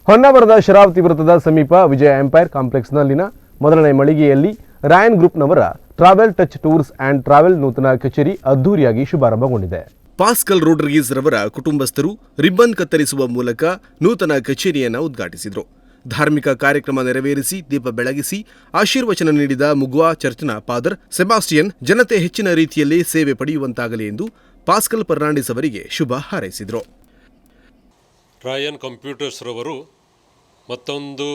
ಹೊನ್ನಾವರದ ಶರಾವತಿ ವೃತ್ತದ ಸಮೀಪ ವಿಜಯ ಎಂಪೈರ್ ಕಾಂಪ್ಲೆಕ್ಸ್ನಲ್ಲಿನ ಮೊದಲನೇ ಮಳಿಗೆಯಲ್ಲಿ ರಾಯನ್ ಗ್ರೂಪ್ನವರ travel touch tours and travel ನೂತನ ಕಚೇರಿ ಅದ್ದೂರಿಯಾಗಿ ಶುಭಾರಂಭಗೊಂಡಿದೆ. ಪಾಸ್ಕಲ್ ರೋಡ್ರಿಗೀಸ್ ರವರ ಕುಟುಂಬಸ್ಥರು ರಿಬ್ಬನ್ ಕತ್ತರಿಸುವ ಮೂಲಕ ನೂತನ ಕಚೇರಿಯನ್ನು ಉದ್ಘಾಟಿಸಿದರು. ಧಾರ್ಮಿಕ ಕಾರ್ಯಕ್ರಮ ನೆರವೇರಿಸಿ ದೀಪ ಬೆಳಗಿಸಿ ಆಶೀರ್ವಚನ ನೀಡಿದ ಮುಗ್ವಾ ಚರ್ಚ್ನ ಫಾದರ್ ಸೆಬಾಸ್ಟಿಯನ್ ಜನತೆ ಹೆಚ್ಚಿನ ರೀತಿಯಲ್ಲಿ ಸೇವೆ ಪಡೆಯುವಂತಾಗಲಿ ಎಂದು ಪಾಸ್ಕಲ್ ಫರ್ನಾಂಡಿಸ್ ಅವರಿಗೆ ಶುಭ ಹಾರೈಸಿದರು. ರಾಯನ್ ಕಂಪ್ಯೂಟರ್ಸ್ ರವರು ಮತ್ತೊಂದು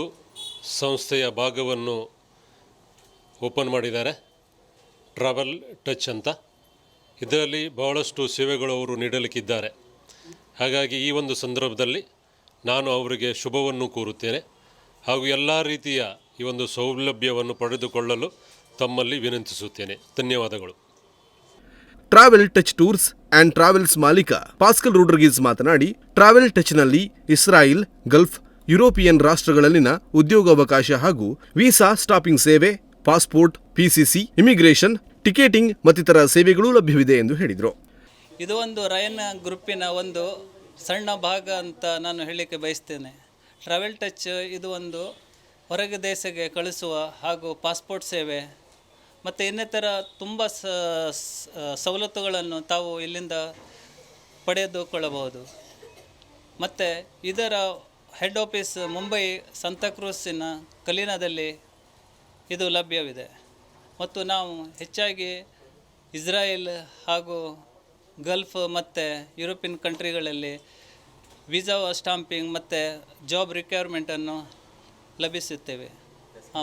ಸಂಸ್ಥೆಯ ಭಾಗವನ್ನು ಓಪನ್ ಮಾಡಿದ್ದಾರೆ, ಟ್ರಾವೆಲ್ ಟಚ್ ಅಂತ. ಇದರಲ್ಲಿ ಬಹಳಷ್ಟು ಸೇವೆಗಳು ಅವರು ನೀಡಲಿಕ್ಕಿದ್ದಾರೆ. ಹಾಗಾಗಿ ಈ ಒಂದು ಸಂದರ್ಭದಲ್ಲಿ ನಾನು ಅವರಿಗೆ ಶುಭವನ್ನು ಕೋರುತ್ತೇನೆ ಹಾಗೂ ಎಲ್ಲ ರೀತಿಯ ಈ ಒಂದು ಸೌಲಭ್ಯವನ್ನು ಪಡೆದುಕೊಳ್ಳಲು ತಮ್ಮಲ್ಲಿ ವಿನಂತಿಸುತ್ತೇನೆ. ಧನ್ಯವಾದಗಳು. Travel touch tours and travels ಮಾಲೀಕ ಪಾಸ್ಕಲ್ ರೋಡ್ರಿಗೀಸ್ ಮಾತನಾಡಿ, ಟ್ರಾವೆಲ್ ಟಚ್ನಲ್ಲಿ ಇಸ್ರಾಯೇಲ್, ಗಲ್ಫ್, ಯುರೋಪಿಯನ್ ರಾಷ್ಟ್ರಗಳಲ್ಲಿನ ಉದ್ಯೋಗಾವಕಾಶ ಹಾಗೂ ವೀಸಾ ಸ್ಟಾಪಿಂಗ್ ಸೇವೆ, ಪಾಸ್ಪೋರ್ಟ್, ಪಿಸಿಸಿ, ಇಮಿಗ್ರೇಷನ್, ಟಿಕೆಟಿಂಗ್ ಮತ್ತಿತರ ಸೇವೆಗಳೂ ಲಭ್ಯವಿದೆ ಎಂದು ಹೇಳಿದರು. ಇದು ಒಂದು ರಾಯನ್ ಗ್ರೂಪಿನ ಒಂದು ಸಣ್ಣ ಭಾಗ ಅಂತ ನಾನು ಹೇಳಲಿಕ್ಕೆ ಬಯಸ್ತೇನೆ. ಟ್ರಾವೆಲ್ ಟಚ್ ಇದು ಒಂದು ಹೊರಗೆ ದೇಶಕ್ಕೆ ಕಳಿಸುವ ಹಾಗೂ ಪಾಸ್ಪೋರ್ಟ್ ಸೇವೆ ಮತ್ತು ಇನ್ನಿತರ ತುಂಬ ಸವಲತ್ತುಗಳನ್ನು ತಾವು ಇಲ್ಲಿಂದ ಪಡೆದುಕೊಳ್ಳಬಹುದು. ಮತ್ತು ಇದರ ಹೆಡ್ ಆಫೀಸ್ ಮುಂಬೈ ಸಂತಾಕ್ರೂಸಿನ ಕಲೀನಾದಲ್ಲಿ ಇದು ಲಭ್ಯವಿದೆ. ಮತ್ತು ನಾವು ಹೆಚ್ಚಾಗಿ ಇಸ್ರಾಯೇಲ್ ಹಾಗೂ ಗಲ್ಫ್ ಮತ್ತು ಯುರೋಪಿಯನ್ ಕಂಟ್ರಿಗಳಲ್ಲಿ ವೀಸಾ ಸ್ಟಾಂಪಿಂಗ್ ಮತ್ತು ಜಾಬ್ ರಿಕ್ವೈರ್ಮೆಂಟನ್ನು ಲಭಿಸುತ್ತೇವೆ.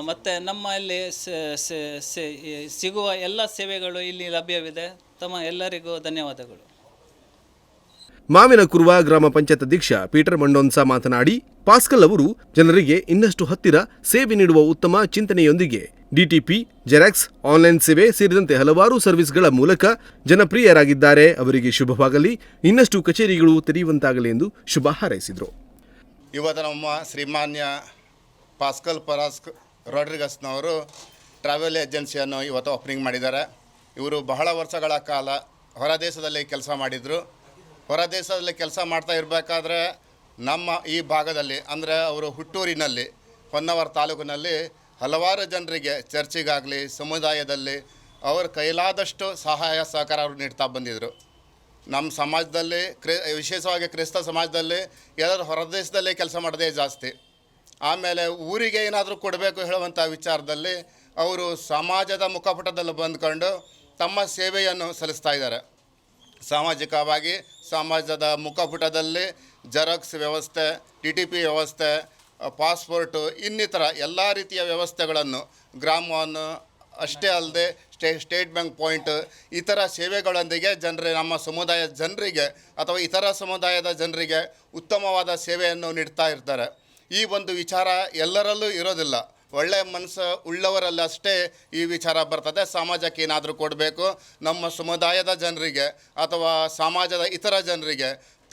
ಮತ್ತು ನಮ್ಮಲ್ಲಿ ಸಿಗುವ ಎಲ್ಲ ಸೇವೆಗಳು ಇಲ್ಲಿ ಲಭ್ಯವಿದೆ. ತಮ್ಮ ಎಲ್ಲರಿಗೂ ಧನ್ಯವಾದಗಳು. ಮಾವಿನ ಕುರುವ ಗ್ರಾಮ ಪಂಚಾಯತ್ ಅಧ್ಯಕ್ಷ ಪೀಟರ್ ಮಂಡೋನ್ಸಾ ಮಾತನಾಡಿ, ಪಾಸ್ಕಲ್ ಅವರು ಜನರಿಗೆ ಇನ್ನಷ್ಟು ಹತ್ತಿರ ಸೇವೆ ನೀಡುವ ಉತ್ತಮ ಚಿಂತನೆಯೊಂದಿಗೆ ಡಿಟಿಪಿ, ಜೆರಾಕ್ಸ್, ಆನ್ಲೈನ್ ಸೇವೆ ಸೇರಿದಂತೆ ಹಲವಾರು ಸರ್ವಿಸ್ಗಳ ಮೂಲಕ ಜನಪ್ರಿಯರಾಗಿದ್ದಾರೆ. ಅವರಿಗೆ ಶುಭವಾಗಲಿ, ಇನ್ನಷ್ಟು ಕಚೇರಿಗಳು ತೆರೆಯುವಂತಾಗಲಿ ಎಂದು ಶುಭ ಹಾರೈಸಿದರು. ಇವತ್ತು ನಮ್ಮ ಶ್ರೀಮಾನ್ಯ ಪಾಸ್ಕಲ್ ರೋಡ್ರಿಗಸ್ನವರು ಟ್ರಾವೆಲ್ ಏಜೆನ್ಸಿಯನ್ನು ಇವತ್ತು ಓಪನಿಂಗ್ ಮಾಡಿದ್ದಾರೆ. ಇವರು ಬಹಳ ವರ್ಷಗಳ ಕಾಲ ಹೊರ ದೇಶದಲ್ಲಿ ಕೆಲಸ ಮಾಡಿದರು. ಹೊರ ದೇಶದಲ್ಲಿ ಕೆಲಸ ಮಾಡ್ತಾ ಇರಬೇಕಾದ್ರೆ ನಮ್ಮ ಈ ಭಾಗದಲ್ಲಿ ಅಂದರೆ ಅವರು ಹುಟ್ಟೂರಿನಲ್ಲಿ ಹೊನ್ನಾವರ ತಾಲೂಕಿನಲ್ಲಿ ಹಲವಾರು ಜನರಿಗೆ ಚರ್ಚಿಗಾಗಲಿ ಸಮುದಾಯದಲ್ಲಿ ಅವರ ಕೈಲಾದಷ್ಟು ಸಹಾಯ ಸಹಕಾರ ಅವರು ನೀಡ್ತಾ ಬಂದಿದ್ದರು. ನಮ್ಮ ಸಮಾಜದಲ್ಲಿ ವಿಶೇಷವಾಗಿ ಕ್ರೈಸ್ತ ಸಮಾಜದಲ್ಲಿ ಎಲ್ಲರೂ ಹೊರ ದೇಶದಲ್ಲೇ ಕೆಲಸ ಮಾಡೋದೇ ಜಾಸ್ತಿ. ಆಮೇಲೆ ಊರಿಗೆ ಏನಾದರೂ ಕೊಡಬೇಕು ಹೇಳುವಂಥ ವಿಚಾರದಲ್ಲಿ ಅವರು ಸಮಾಜದ ಮುಖಪುಟದಲ್ಲಿ ಬಂದ್ಕೊಂಡು ತಮ್ಮ ಸೇವೆಯನ್ನು ಸಲ್ಲಿಸ್ತಾ ಇದ್ದಾರೆ. ಸಾಮಾಜಿಕವಾಗಿ ಸಮಾಜದ ಮುಖಪುಟದಲ್ಲಿ ಜೆರಾಕ್ಸ್ ವ್ಯವಸ್ಥೆ, ಟಿಟಿಪಿ ವ್ಯವಸ್ಥೆ, ಪಾಸ್ಪೋರ್ಟು ಇನ್ನಿತರ ಎಲ್ಲ ರೀತಿಯ ವ್ಯವಸ್ಥೆಗಳನ್ನು ಗ್ರಾಮವನ್ನು ಅಷ್ಟೇ ಅಲ್ಲದೆ ಸ್ಟೇಟ್ ಬ್ಯಾಂಕ್ ಪಾಯಿಂಟ್ ಇತರ ಸೇವೆಗಳೊಂದಿಗೆ ನಮ್ಮ ಸಮುದಾಯದ ಜನರಿಗೆ ಅಥವಾ ಇತರ ಸಮುದಾಯದ ಜನರಿಗೆ ಉತ್ತಮವಾದ ಸೇವೆಯನ್ನು ನೀಡ್ತಾ ಇರ್ತಾರೆ. ಈ ಒಂದು ವಿಚಾರ ಎಲ್ಲರಲ್ಲೂ ಇರೋದಿಲ್ಲ. ಒಳ್ಳೆಯ ಮನಸ್ಸು ಉಳ್ಳವರಲ್ಲಿ ಅಷ್ಟೇ ಈ ವಿಚಾರ ಬರ್ತದೆ. ಸಮಾಜಕ್ಕೆ ಏನಾದರೂ ಕೊಡಬೇಕು, ನಮ್ಮ ಸಮುದಾಯದ ಜನರಿಗೆ ಅಥವಾ ಸಮಾಜದ ಇತರ ಜನರಿಗೆ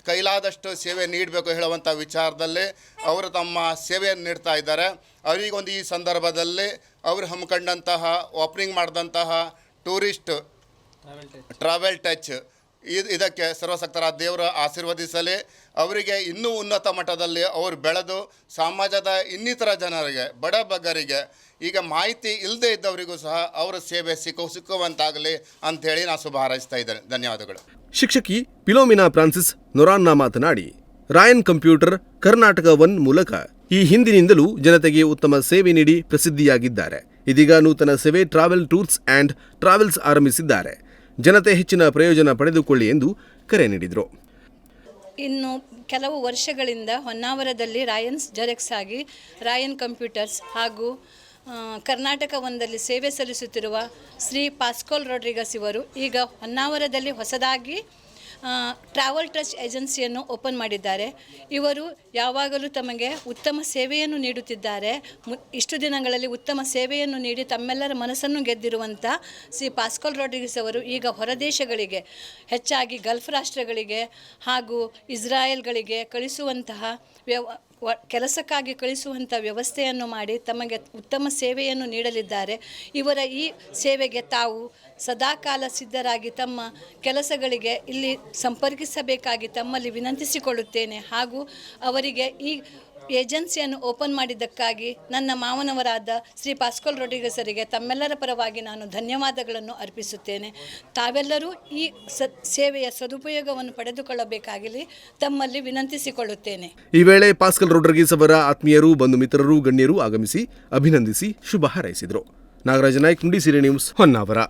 ಕೈಲಾದಷ್ಟು ಸೇವೆ ನೀಡಬೇಕು ಹೇಳುವಂಥ ವಿಚಾರದಲ್ಲಿ ಅವರು ತಮ್ಮ ಸೇವೆಯನ್ನು ನೀಡ್ತಾ ಇದ್ದಾರೆ. ಅವರಿಗೊಂದು ಈ ಸಂದರ್ಭದಲ್ಲಿ ಅವರು ಹಮ್ಮಿಕೊಂಡಂತಹ ಓಪನಿಂಗ್ ಮಾಡಿದಂತಹ ಟೂರಿಸ್ಟ್ ಟ್ರಾವೆಲ್ ಟಚ್ ಇದಕ್ಕೆ ಸರ್ವಶಕ್ತರಾದ ದೇವರು ಆಶೀರ್ವದಿಸಲಿ. ಅವರಿಗೆ ಇನ್ನೂ ಉನ್ನತ ಮಟ್ಟದಲ್ಲಿ ಅವರು ಬೆಳೆದು ಸಮಾಜದ ಇನ್ನಿತರ ಜನರಿಗೆ, ಬಡ ಬಗ್ಗರಿಗೆ, ಈಗ ಮಾಹಿತಿ ಇಲ್ಲದೆ ಇದ್ದವರಿಗೂ ಸಹ ಅವರ ಸೇವೆ ಸಿಕ್ಕುವಂತಾಗಲಿ ಅಂಥೇಳಿ ನಾನು ಶುಭ ಹಾರೈಸ್ತಾ ಇದ್ದೇನೆ. ಧನ್ಯವಾದಗಳು. ಶಿಕ್ಷಕಿ ಫಿಲೋಮಿನಾ ಫ್ರಾನ್ಸಿಸ್ ನೊರಾನ್ನ ಮಾತನಾಡಿ, ರಾಯನ್ ಕಂಪ್ಯೂಟರ್ ಕರ್ನಾಟಕ ಒನ್ ಮೂಲಕ ಈ ಹಿಂದಿನಿಂದಲೂ ಜನತೆಗೆ ಉತ್ತಮ ಸೇವೆ ನೀಡಿ ಪ್ರಸಿದ್ಧಿಯಾಗಿದ್ದಾರೆ. ಇದೀಗ ನೂತನ ಸೇವೆ ಟ್ರಾವೆಲ್ ಟೂರ್ಸ್ ಆ್ಯಂಡ್ ಟ್ರಾವೆಲ್ಸ್ ಆರಂಭಿಸಿದ್ದಾರೆ. ಜನತೆ ಹೆಚ್ಚಿನ ಪ್ರಯೋಜನ ಪಡೆದುಕೊಳ್ಳಿ ಎಂದು ಕರೆ ನೀಡಿದರು. ಇನ್ನು ಕೆಲವು ವರ್ಷಗಳಿಂದ ಹೊನ್ನಾವರದಲ್ಲಿ ರಾಯನ್ಸ್ ಜೆರಾಕ್ಸ್ ಆಗಿ ರಾಯನ್ ಕಂಪ್ಯೂಟರ್ಸ್ ಹಾಗೂ ಕರ್ನಾಟಕ ಒಂದಲ್ಲಿ ಸೇವೆ ಸಲ್ಲಿಸುತ್ತಿರುವ ಶ್ರೀ ಪಾಸ್ಕಲ್ ರೋಡ್ರಿಗಸ್ ಇವರು ಈಗ ಹೊನ್ನಾವರದಲ್ಲಿ ಹೊಸದಾಗಿ ಟ್ರಾವೆಲ್ ಟಚ್ ಏಜೆನ್ಸಿಯನ್ನು ಓಪನ್ ಮಾಡಿದ್ದಾರೆ. ಇವರು ಯಾವಾಗಲೂ ತಮಗೆ ಉತ್ತಮ ಸೇವೆಯನ್ನು ನೀಡುತ್ತಿದ್ದಾರೆ. ಇಷ್ಟು ದಿನಗಳಲ್ಲಿ ಉತ್ತಮ ಸೇವೆಯನ್ನು ನೀಡಿ ತಮ್ಮೆಲ್ಲರ ಮನಸ್ಸನ್ನು ಗೆದ್ದಿರುವಂಥ ಶ್ರೀ ಪಾಸ್ಕಲ್ ರೋಡ್ರಿಗಸ್ ಅವರು ಈಗ ಹೊರದೇಶಗಳಿಗೆ, ಹೆಚ್ಚಾಗಿ ಗಲ್ಫ್ ರಾಷ್ಟ್ರಗಳಿಗೆ ಹಾಗೂ ಇಸ್ರಾಯೇಲ್ಗಳಿಗೆ ಕಳಿಸುವಂತಹ ಕೆಲಸಕ್ಕಾಗಿ ಕಳಿಸುವಂಥ ವ್ಯವಸ್ಥೆಯನ್ನು ಮಾಡಿ ತಮಗೆ ಉತ್ತಮ ಸೇವೆಯನ್ನು ನೀಡಲಿದ್ದಾರೆ. ಇವರ ಈ ಸೇವೆಗೆ ತಾವು ಸದಾಕಾಲ ಸಿದ್ಧರಾಗಿ ತಮ್ಮ ಕೆಲಸಗಳಿಗೆ ಇಲ್ಲಿ ಸಂಪರ್ಕಿಸಬೇಕಾಗಿ ತಮ್ಮಲ್ಲಿ ವಿನಂತಿಸಿಕೊಳ್ಳುತ್ತೇನೆ. ಹಾಗೂ ಅವರಿಗೆ ಈ ಏಜೆನ್ಸಿಯನ್ನು ಓಪನ್ ಮಾಡಿದ್ದಕ್ಕಾಗಿ ನನ್ನ ಮಾವನವರಾದ ಶ್ರೀ ಪಾಸ್ಕಲ್ ರೊಡ್ರಿಗಸರಿಗೆ ತಮ್ಮೆಲ್ಲರ ಪರವಾಗಿ ನಾನು ಧನ್ಯವಾದಗಳನ್ನು ಅರ್ಪಿಸುತ್ತೇನೆ. ತಾವೆಲ್ಲರೂ ಈ ಸೇವೆಯ ಸದುಪಯೋಗವನ್ನು ಪಡೆದುಕೊಳ್ಳಬೇಕಾಗಲಿ ತಮ್ಮಲ್ಲಿ ವಿನಂತಿಸಿಕೊಳ್ಳುತ್ತೇನೆ. ಈ ವೇಳೆ ಪಾಸ್ಕಲ್ ರೊಡ್ರಿಗೀಸ್ ಅವರ ಆತ್ಮೀಯರು, ಬಂಧು ಮಿತ್ರರು, ಗಣ್ಯರು ಆಗಮಿಸಿ ಅಭಿನಂದಿಸಿ ಶುಭ ಹಾರೈಸಿದರು. ನಾಗರಾಜ ನಾಯ್ಕ್, ನುಡಿಸಿರಿ ನ್ಯೂಸ್, ಹೊನ್ನಾವರ.